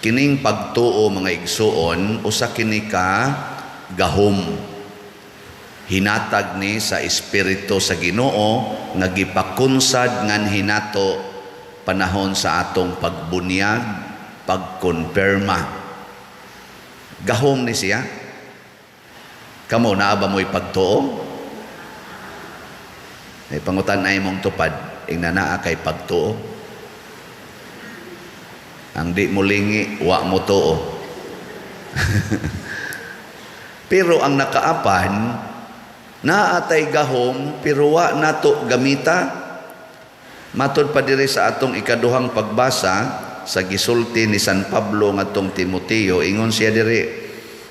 Kining pagtuo mga igsuon usa kini ka gahom. Hinatag ni sa espiritu sa Ginoo nga gipakunsad ngan hinato panahon sa atong pagbunyag, pagkonperma. Gahom ni siya. Kamo naa ba mo'y pagtuo? May pangutan ay mong tupad, ingna naa kay pagtuo. Ang di mo lingi, wa mo tuo. Pero ang nakaapan, naatay gahom, pero wa nato gamita. Matod pa diri sa atong ikaduhang pagbasa, sa gisulti ni San Pablo ngadtong Timoteo, ingon siya diri,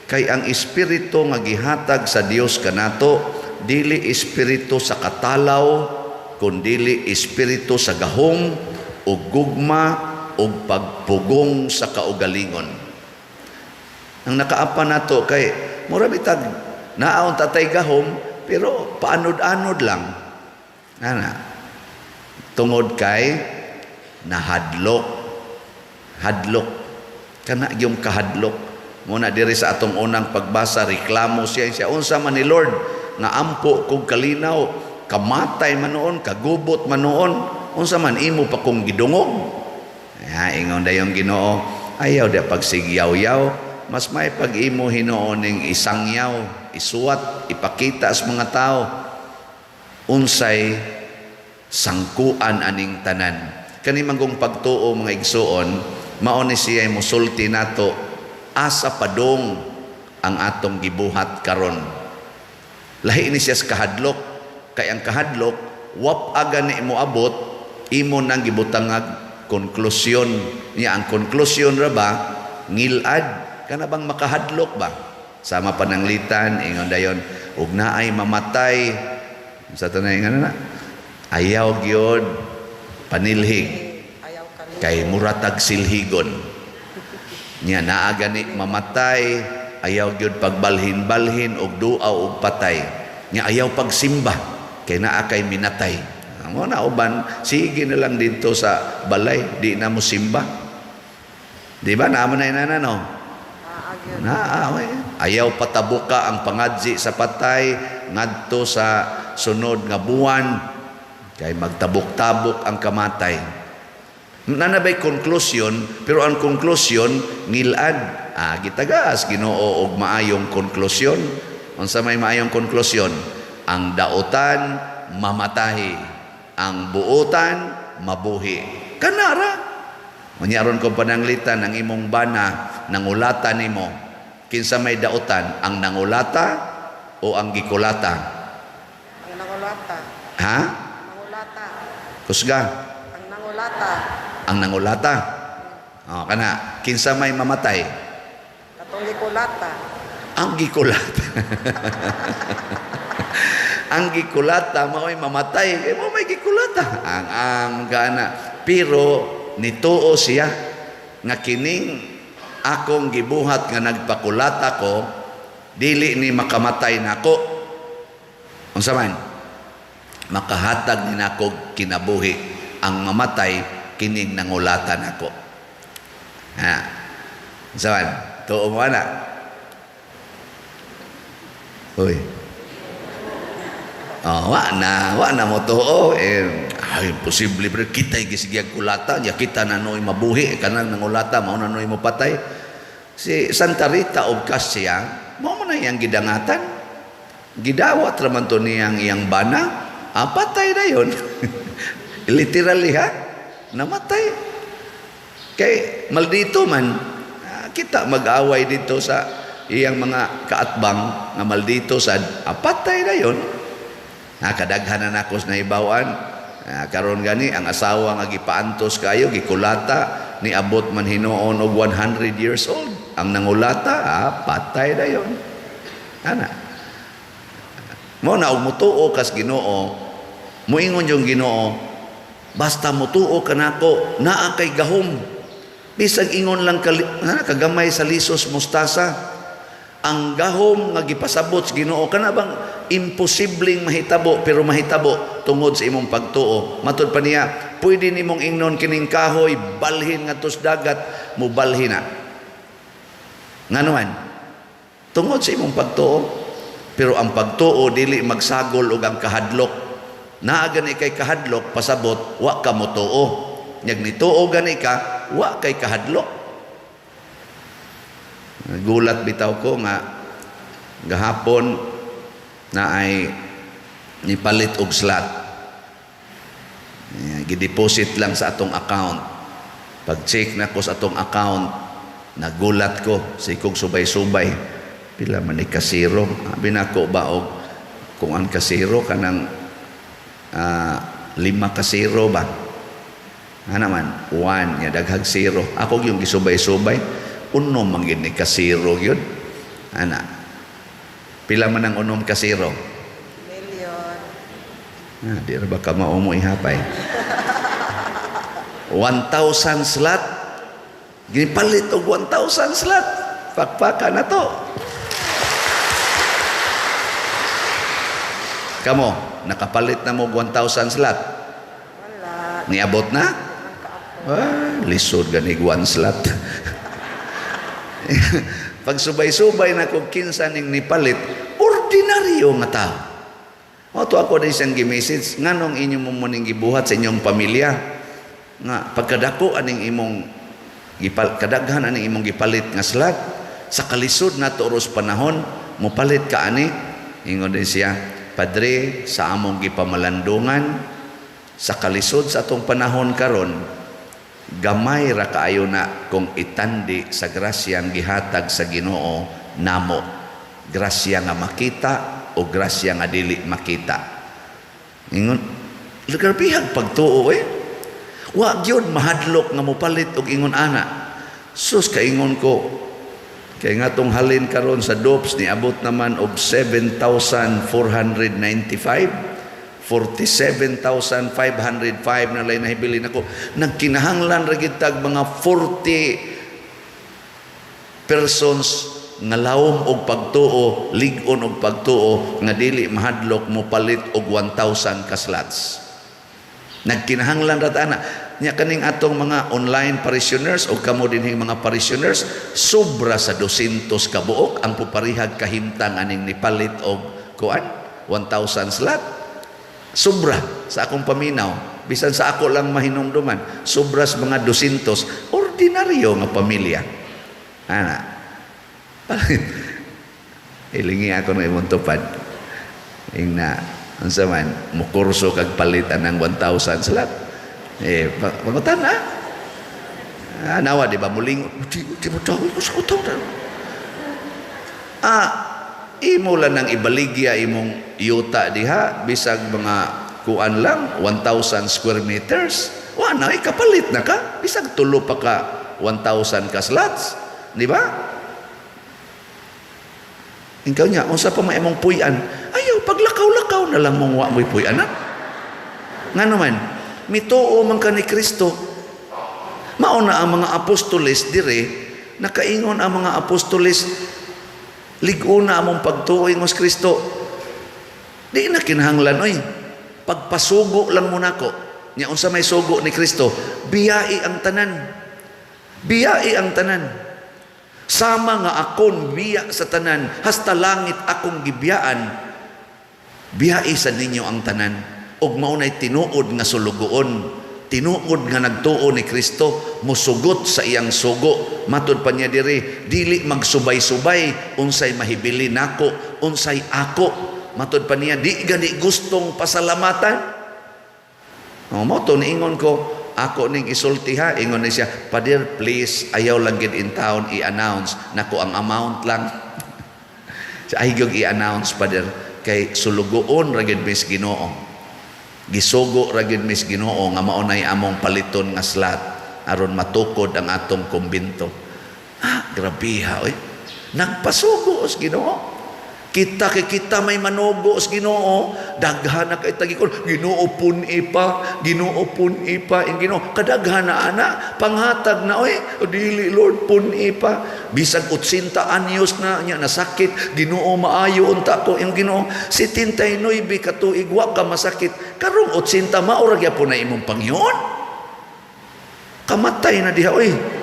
kay ang espiritu nga gihatag sa Dios kanato, dili espiritu sa katalaw, kundili espiritu sa gahom, o gugma, o pagpugong sa kaugalingon. Ang nakaapa nato kay mura bitag naaon tatay gahom pero paanod-anod lang. Ana. Tungod kay nahadlok. Hadlok. Kana yung kahadlok. Muna diri sa atong unang pagbasa reklamo siya unsa man ni Lord nga ampo kog kalinaw, kamatay man noon, kagubot man noon, unsa man imo pa kong gidungog. Ingon dayong Ginoo, ayaw da pagsigyaw-yaw, mas may pag-imo hinoon ning isangyaw, isuwat, ipakita sa mga tao, unsay sangkuan aning tanan. Kani manggong pagtuo mga igsuon, mao ni siya musulti nato, asa padong ang atong gibuhat karon. Lahi ni siya sa kahadlok, kay ang kahadlok, wap aga ni mo abot, imo nang gibutangag konklusyon niya. Ang konklusyon ra ba ngilad kana bang makahadlok ba sama pananglitan ingon dayon ug naay mamatay sa tanay nga na ayaw gyud panilhig kay muratag silhigon niya naa gani mamatay, ayaw gyud pagbalhin-balhin og duaw og patay niya, ayaw pagsimba kay naa kay minatay. Mo na uban, sige na lang dito sa balay, di na mo simba. Di ba? Naman na inana, no? Ayaw patabuka ang pangadji sa patay, ngadto sa sunod nga buwan, kay magtabok-tabok ang kamatay. Nanabay konklusyon, pero ang konklusyon, ngilad. Gitagas, Ginoo og maayong konklusyon. Unsa may maayong konklusyon? Ang dautan, mamatahi. Ang buutan, mabuhi. Kanara. Manyaron ko pananglitan ang imong bana, nangulatan nimo. Kinsa may dautan, ang nangulata o ang gikulata? Ang nangulata. Ha? Nangulata. Kusga? Ang nangulata. Ang nangulata. Kana, kinsa may mamatay? Katong gikulata. Ang gikulata. Ang gikulata mao'y mamatay, mo may gikulata. Ang gana. Pero nituo siya nga kining akong gibuhat nga nagpakulata ko, dili ni makamatay nako. Unsa man? Makahatag ni nako kinabuhi. Ang mamatay kining nangulatan nako. Unsa man? Tuo mo ana. Hoy. Wa na mo tuo imposible bro kita gisigya kulata ya kita nanoy mabuhi kanang nangulata mao nanoy mo patay si Santa Rita of Cassia mao man yang gidangatan gidawat ra man to niyang iyang bana patay na yon. Literally namatay kay maldito man kita mag-away dito sa iyang mga kaatbang nga maldito sad patay na yon. Kadaghanan ako sa naibawan. Karon gani ang asawa nga gipaantos kayo gikulata ni abot man hinuon og 100 years old. Ang nangulata patay na yon. Ana. Mo na umutuo kas Ginoo. Moingon yung Ginoo, basta mutuo kanako naa kay gahom. Bisag ingon lang kagamay sa lisos mustasa. Ang gahom nga gipasabot sa Ginoo kana bang imposibleng mahitabo pero mahitabo tungod sa imong pagtuo. Matud pa niya, pwede nimong ingnon kining kahoy balhin ngadto sa dagat, mo balhin na. Nga naman, tungod sa imong pagtuo, pero ang pagtuo dili magsagol og ang kahadlok. Naa gani kay kahadlok pasabot wa ka motuo. Nyag nituo gani ka wa kay kahadlok. Gulat bitaw ko nga gahapon na ay nipalit og slot. Gideposit lang sa atong account. Pag-check na ko sa atong account, nagulat ko sa ikong subay-subay. Pila man ni kasiro. Binako ba og kung ang kasiro kanang 5 kasiro ba? Naman, 1 ya daghag zero. Ako yung gisubay-subay, unom man gid ni kasiro yun. Ana. Pila man ang unom kasiro? Million. Di ra ba ka mao mo ihapay? 1,000 slot. Ginipalit og 1,000 slot. Pakpaka na to. Kamo, nakapalit na mo 1,000 slot. Wala. Niabot na? Lisod ganig 1 slot. Pag subay-subay na kung kinsa ning nipalit, ordinaryo nga tao. O to ako din siyang gi-message, nganong inyong mumuning gibuhat sa inyong pamilya, nga pagkadako aning imong kadaghan aning imong gipalit nga slot, sa kalisod na turos panahon, mupalit ka ani, ingon din siya, Padre, sa among gipamalandungan, sa kalisod sa atong panahon karon, gamay ra kaayo na kung itandi sa grasyang gihatag sa Ginoo namo. Grasya nga makita o grasya nga dili makita. Ingon, lagarbihag pagtuo Wa gyud mahadlok nga mopalit og ingon ana. Sus kaingon ko, kay nga tong halin karon sa DOPS ni abot naman og 7,495, 47,505 na lay nahibilin ako. Nagkinahanglan ra gid tag mga 40 persons nga lawom og pagtuo, lig-on og pagtuo nga dili mahadlok mo palit og 1,000 ka slots. Nagkinahanglan ra ta na nya kaning atong mga online parishioners o kamo dinhing mga parishioners sobra sa 200 ka buok ang puparihag kahimtang aning nipalit og kuan 1,000 slot. Sobra sa akong paminaw, bisan sa ako lang mahinumduman, sobra sa mga 200 ordinaryo nga pamilya. Ana. Ilingi ako na imong tupad. Ingna unsa man mukurso kag palitan ng 1,000 slot. Pangutan na. Nawa di ba muling di mo tawo ko sa utang. Imo lang nang ibaligya imong yuta diha bisag mga kuan lang 1,000 square meters. Wa na kapalit na ka bisag tulo pa ka 1,000 ka slots, di ba? Ikaw niya, unsa pa may imong puy-an? Ayaw, paglakaw-lakaw na lang mong wa mo'y puy-an. Nga naman, mituo man ka ni Kristo. Mauna ang mga apostoles dire, nakaingon ang mga apostoles, lig-una among pagtuo ingos Kristo. Di na kinahanglan, oy. Pagpasugo lang muna ko. Nya unsa may sugo ni Kristo, biyai ang tanan. Biyai ang tanan. Sama nga akon biya sa tanan, hasta langit akong gibiyaan, biyai sa ninyo ang tanan. Og maunay tinuod nga sulugoon, tinuod nga nagtuo ni Kristo, musugot sa iyang sugo. Matud pa niya diri, dili magsubay-subay, unsay mahibili nako, unsay ako. Matud pa niya, di gani gustong pasalamatan. Mo to niingon ko, ako ning isulti ha, ingon ni siya, Padir, please, ayaw lang gid in town i-announce nako ang amount lang. Ayaw i-announce, Padir, kay sulugoon ra gid mis Ginoo. Gisugo ra gid mis Ginoo nga maunay among paliton nga slot aron matukod ang atong kumbinto. Grabe ha, oy. Nagpasugo os Ginoo. Kita may manugo os Ginoo, daghan na kay tagikon, Ginoo pun ipa, in Ginoo kadaghan na ana, panghatag na oy, dili Lord pun ipa, bisag 80 anyos na nya nasakit, Ginoo maayo unta ko ing Ginoo, 79 katuig wa ka masakit, karong 80 maura gyapon na imong Panginoon. Kamatay na diha oy.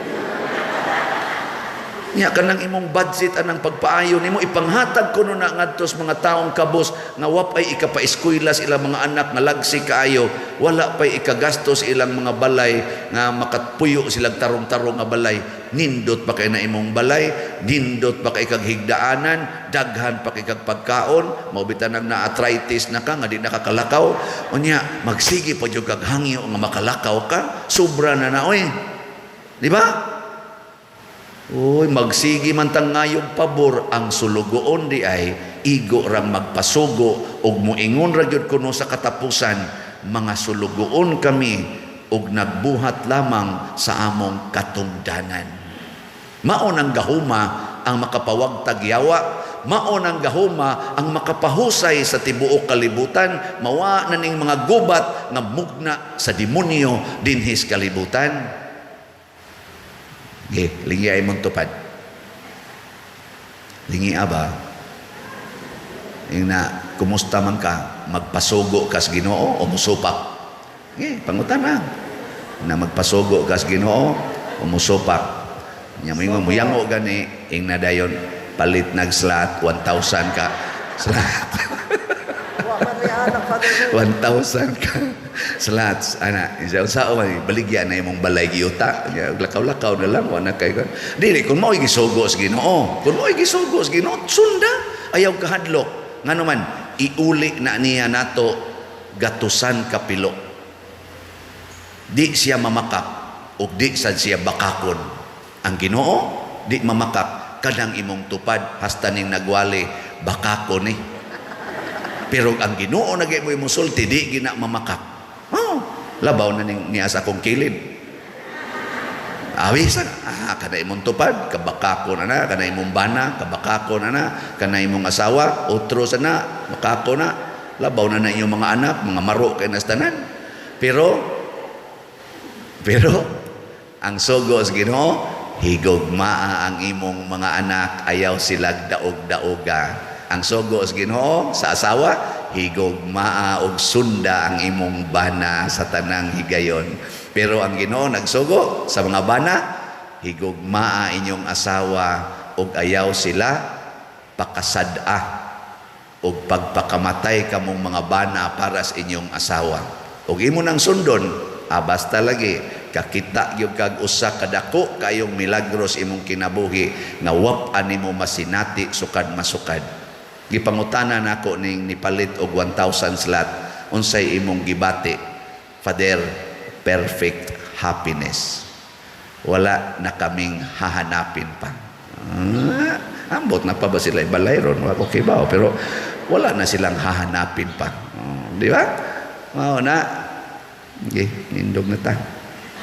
Nya kanang imong budget anang pagpaayo nimo ipanghatag kuno na ngadto sa mga taong kabus nga wapay ikapa-eskwela sa ilang mga anak nga lagsi kaayo, wala pay ikagastos ilang mga balay nga makatpuyo silang tarong-tarong nga balay. Nindot pa kay na imong balay, nindot pa kay kag higdaanan, daghan pa kay kag pagkaon, maubitan nang na-arthritis na ka nga di nakakalakaw. Unya magsige pa jud kag hangyo nga makalakaw ka, sobra na na oy. Di ba? Uy, magsigi man tang ngayog pabor ang sulugoon di ay igo rang magpasugo ug moingon ra gyud kuno sa katapusan, mga sulugoon kami ug nagbuhat lamang sa among katungdanan. Mao nang gahuma ang makapawagtag yawa, mao nang gahuma ang makapahusay sa tibuok kalibutan, mawa na ning mga gubat nga mugna sa demonyo dinhis kalibutan. Lingi ay mong tupad. Lingi aba. Yung na, kumusta man ka, magpasugo kas Ginoo o musupak? Pangutan na magpasugo kas Ginoo o musupak. Nyamingon mo, yango gani, ing nadayon, palit nag-slat, 1,000 ka. Slat. 1,000 ka. Slats, ana, isa baligyan na imong balay giyuta, lakaw-lakaw na lang, wala kay ka. Dili, kung mo'y gisugo sa Ginoo, sunda, ayaw kahadlok. Nga naman, iuli na niya nato, gatusan kapilo. Di siya mamakak, o di sad siya bakakon. Ang Ginoo, di mamakak, kadang imong tupad, hasta ning nagwali, bakakon eh. Pero ang Ginoo nagay mo imong sulti, di gina mamakak. Labaw na niya sa akong kilid. Awisan, kada imong tupad, kabakako na, kada imong bana, kabakako na, kada imong asawa, otro sana, makako na, labaw na iyong mga anak, mga maro kay nastanan. Pero, ang sugo sa Ginoo, higugmaa ang imong mga anak, ayaw silag daog-daoga. Ang sugo sa Ginoo, sa asawa, higugmaa og sunda ang imong bana sa tanang higayon. Pero ang Ginoo nagsugo sa mga bana, higugmaa inyong asawa og ayaw sila pakasada og pagpakamatay kamong mga bana para sa inyong asawa. Og imo nang sundon, basta lagi kakita gyud kag usa kadako kayong milagros imong kinabuhi nga wap-an nimo masinati sukad masukad. Gipangutana nako ning nipalit og 1,000 slot, unsay imong gibati? Father, perfect happiness. Wala na kaming hahanapin pa. Ambot na pa ba sila ibalay ron? Okay ba? Pero wala na silang hahanapin pa. Di ba? Mao na. Nindog na ta.